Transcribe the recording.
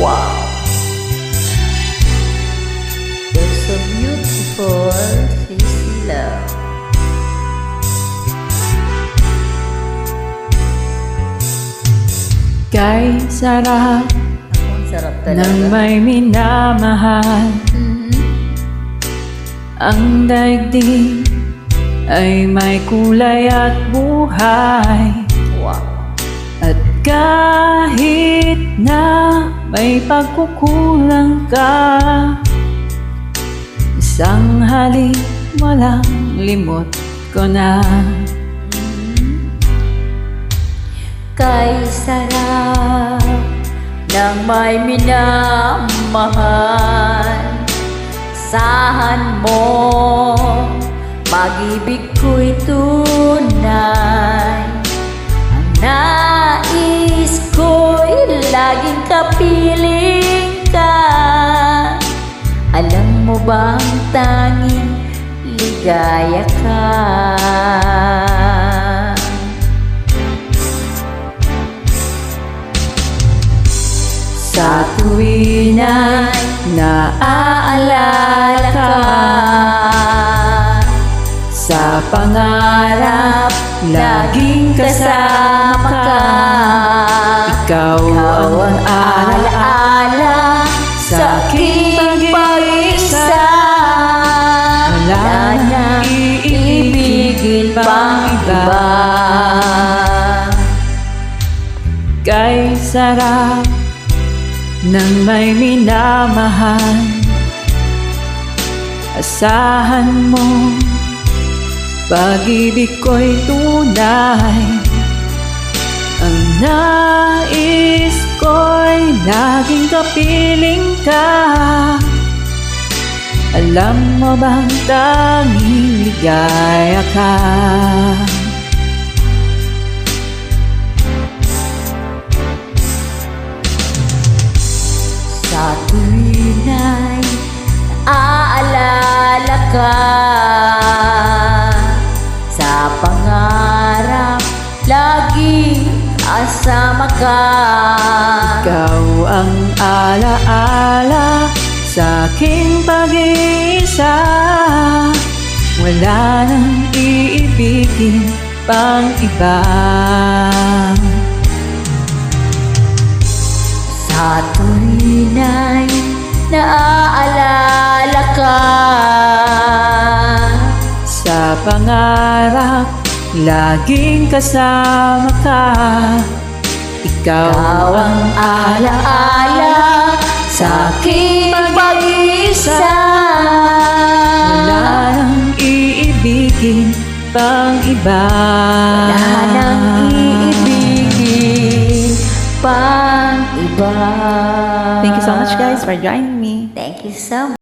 Wow! You're so beautiful, Sissy Love. Kay sarap Ang sarap talaga. ng may minamahal. Ang daigdig ay may kulay at buhay. Wow! At kahit na may pagkukulang ka, isang halik walang limot ko na. Kay sarap ng may minamahal, asahan mo pag-ibig ko'y tunay. Ang nais ko'y laging kapiling ka. Alam mo bang tanging ligaya ka? Sa tuwin ay naaalala ka, sa pangarap laging kasama ka. Ikaw ang alaala sa aking pag-iisa. Wala nang iibigin pang iba. Kay sarap ng may minamahal, asahan mo pag-ibig ko'y tunay. Ang nais ko'y laging kapiling ka. Alam mo bang tanging ligaya ka? Sa tuwin ay naaalala ka, sa pangarap lagi kasama ka. Ikaw ang alaala sa aking pag-iisa. Wala nang iibigin pang iba. Sa tuwin ay naaalala ka, sa pangarap laging kasama ka. Ikaw ang alaala sa aking pag-iisa. wala nang iibigin pang iba. Wala nang iibigin pang iba. Thank you so much guys for joining me. Thank you so much.